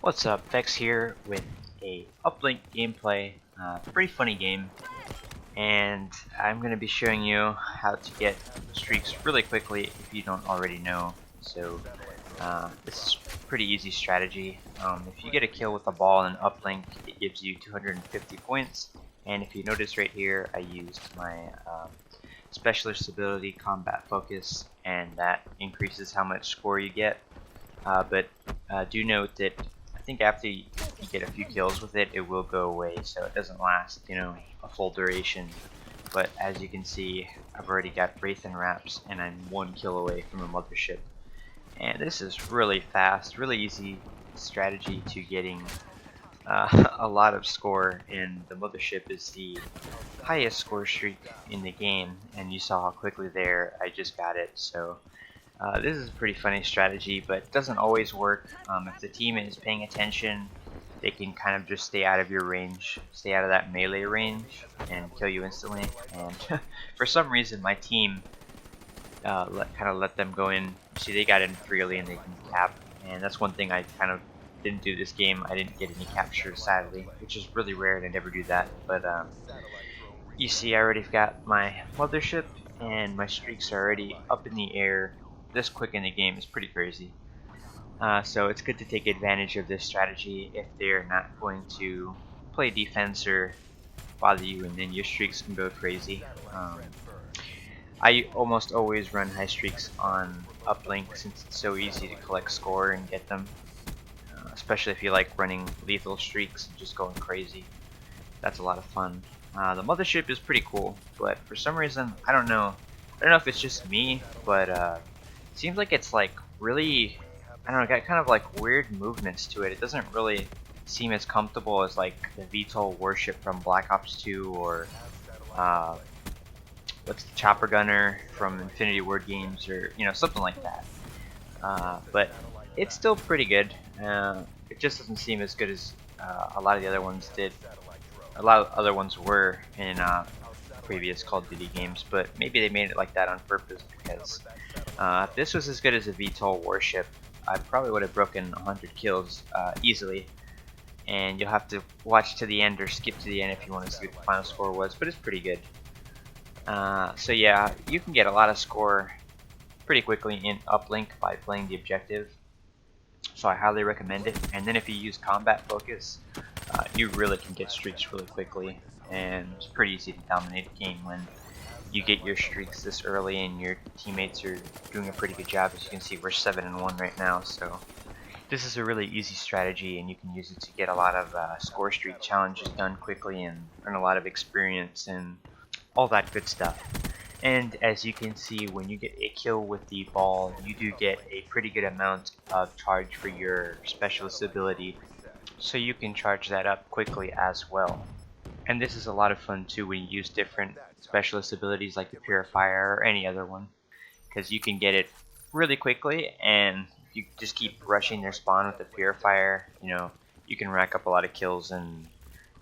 What's up, Vex here with a Uplink gameplay. Pretty funny game, and I'm going to be showing you how to get streaks really quickly if you don't already know. So this is pretty easy strategy. If you get a kill with the ball in Uplink, it gives you 250 points, and if you notice right here, I used my specialist ability, combat focus, and that increases how much score you get. But do note that I think after you get a few kills with it, it will go away, so it doesn't last, a full duration. But as you can see, I've already got Wraith and Wraps, and I'm 1 kill away from a mothership. And this is really fast, really easy strategy to getting a lot of score, and the mothership is the highest score streak in the game, and you saw how quickly there I just got it. So this is a pretty funny strategy, but it doesn't always work. If the team is paying attention, they can kind of just stay out of your range, stay out of that melee range, and kill you instantly. And for some reason, my team kind of let them go in. See, they got in freely and they can cap, and that's one thing I kind of didn't do this game. I didn't get any captures, sadly, which is really rare, and I never do that. But you see, I already got my mothership, and my streaks are already up in the air. This quick in the game is pretty crazy. So it's good to take advantage of this strategy if they're not going to play defense or bother you, and then your streaks can go crazy. I almost always run high streaks on Uplink since it's so easy to collect score and get them. Especially if you like running lethal streaks and just going crazy. That's a lot of fun. The mothership is pretty cool, but for some reason, I don't know if it's just me, but it seems like it's like really, I don't know, got kind of like weird movements to it. It doesn't really seem as comfortable as like the VTOL warship from Black Ops 2 or what's the Chopper Gunner from Infinity Ward games, or something like that. But it's still pretty good. It just doesn't seem as good as a lot of the other ones did. A lot of other ones were in previous Call of Duty games, but maybe they made it like that on purpose, because if this was as good as a VTOL warship, I probably would have broken 100 kills easily. And you'll have to watch to the end or skip to the end if you want to see what the final score was, but it's pretty good. So yeah, you can get a lot of score pretty quickly in Uplink by playing the objective. So I highly recommend it. And then if you use combat focus, you really can get streaks really quickly, and it's pretty easy to dominate a game when you get your streaks this early and your teammates are doing a pretty good job. As you can see, we're 7-1 right now, so this is a really easy strategy, and you can use it to get a lot of score streak challenges done quickly and earn a lot of experience and all that good stuff. And as you can see, when you get a kill with the ball, you do get a pretty good amount of charge for your specialist ability, so you can charge that up quickly as well. And this is a lot of fun too when you use different specialist abilities like the Purifier or any other one, because you can get it really quickly, and if you just keep rushing their spawn with the Purifier, you can rack up a lot of kills and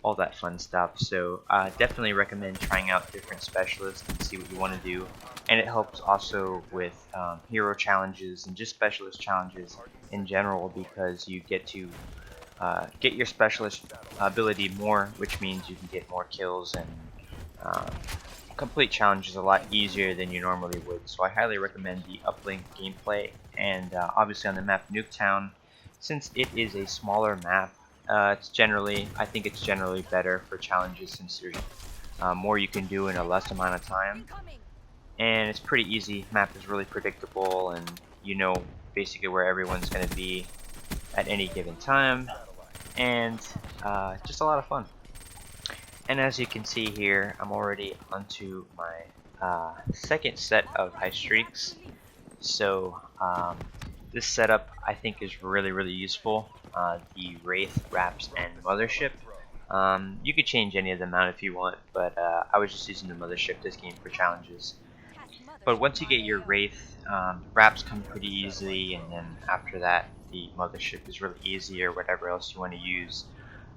all that fun stuff. So definitely recommend trying out different specialists and see what you want to do. And it helps also with hero challenges and just specialist challenges in general, because you get to get your specialist ability more, which means you can get more kills and complete challenges a lot easier than you normally would. So I highly recommend the Uplink gameplay, and obviously on the map Nuketown, since it is a smaller map, I think it's generally better for challenges, since there's more you can do in a less amount of time, and it's pretty easy. Map is really predictable, and you know basically where everyone's going to be at any given time, and just a lot of fun. And as you can see here, I'm already onto my second set of high streaks. So this setup I think is really useful. The Wraith, Wraps, and Mothership. You could change any of them out if you want, but I was just using the Mothership this game for challenges. But once you get your Wraith, Wraps come pretty easily, and then after that the Mothership is really easy, or whatever else you want to use.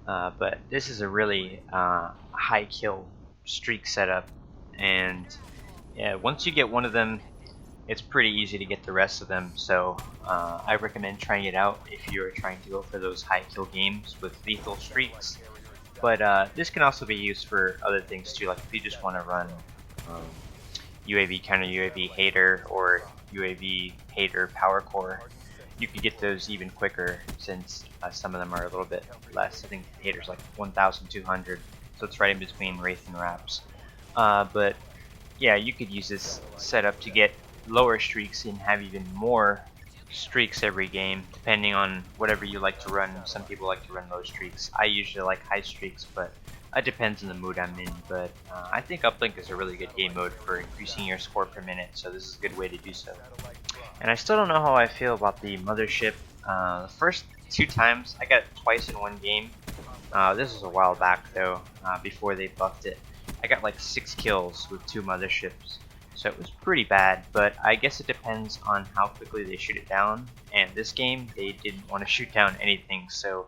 But this is a really high kill streak setup, and yeah, once you get one of them, it's pretty easy to get the rest of them, so I recommend trying it out if you're trying to go for those high kill games with lethal streaks. But this can also be used for other things too, like if you just want to run um, UAV counter UAV hater or UAV hater power core, you could get those even quicker since some of them are a little bit less. I think hater's like 1,200, so it's right in between Wraith and Raps. But yeah, you could use this setup to get lower streaks and have even more streaks every game, depending on whatever you like to run. Some people like to run low streaks. I usually like high streaks, but it depends on the mood I'm in. But I think Uplink is a really good game mode for increasing your score per minute, so this is a good way to do so. And I still don't know how I feel about the mothership. The first 2 times, I got it twice in one game. This was a while back though, before they buffed it. I got like 6 kills with 2 motherships, so it was pretty bad, but I guess it depends on how quickly they shoot it down, and this game they didn't want to shoot down anything, so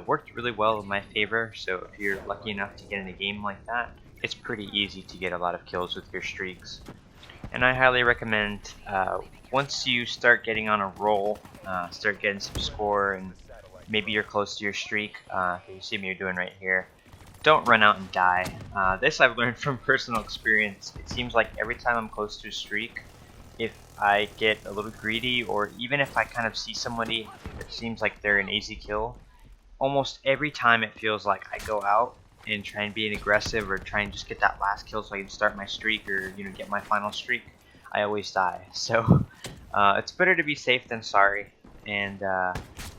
worked really well in my favor. So if you're lucky enough to get in a game like that, it's pretty easy to get a lot of kills with your streaks. And I highly recommend, once you start getting on a roll, start getting some score, and maybe you're close to your streak, you see me doing right here, don't run out and die. This I've learned from personal experience. It seems like every time I'm close to a streak, if I get a little greedy, or even if I kind of see somebody that seems like they're an easy kill, almost every time it feels like I go out and try and be an aggressive or try and just get that last kill so I can start my streak or get my final streak, I always die. So it's better to be safe than sorry. And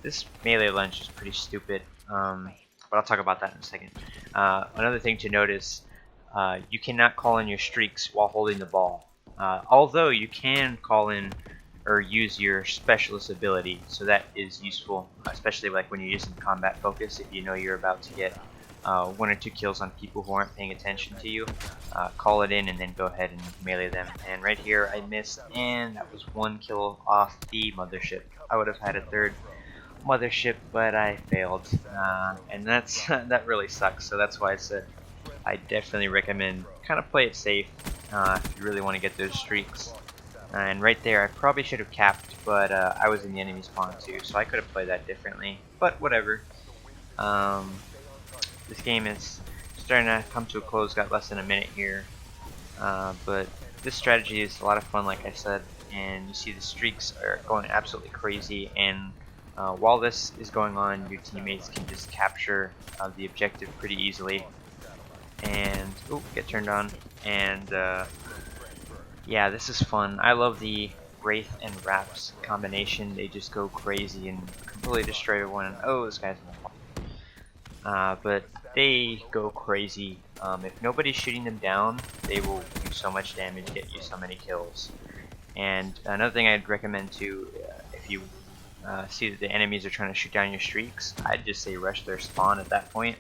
this melee lunge is pretty stupid, but I'll talk about that in a second. Another thing to notice, you cannot call in your streaks while holding the ball. Although you can call in or use your specialist ability, so that is useful, especially like when you're using combat focus. If you know you're about to get 1 or 2 kills on people who aren't paying attention to you, call it in and then go ahead and melee them. And right here I missed, and that was 1 kill off the mothership. I would have had a 3rd mothership, but I failed, and that's that really sucks. So that's why I said I definitely recommend kind of play it safe if you really want to get those streaks. And right there, I probably should have capped, but I was in the enemy spawn too, so I could have played that differently. But whatever. This game is starting to come to a close. Got less than a minute here, but this strategy is a lot of fun, like I said. And you see the streaks are going absolutely crazy. And while this is going on, your teammates can just capture the objective pretty easily. And get turned on. And yeah, this is fun. I love the Wraith and Raps combination. They just go crazy and completely destroy everyone. And oh, this guy's but they go crazy. If nobody's shooting them down, they will do so much damage, get you so many kills. And another thing I'd recommend too, if you see that the enemies are trying to shoot down your streaks, I'd just say rush their spawn at that point.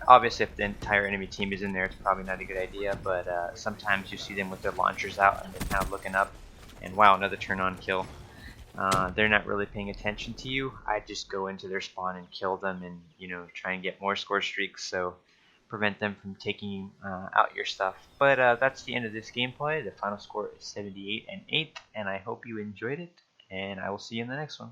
Obviously, if the entire enemy team is in there, it's probably not a good idea, but sometimes you see them with their launchers out and they're kind of looking up, and wow, another turn-on kill. They're not really paying attention to you. I just go into their spawn and kill them, and try and get more score streaks, so prevent them from taking out your stuff. But that's the end of this gameplay. The final score is 78-8, and I hope you enjoyed it, and I will see you in the next one.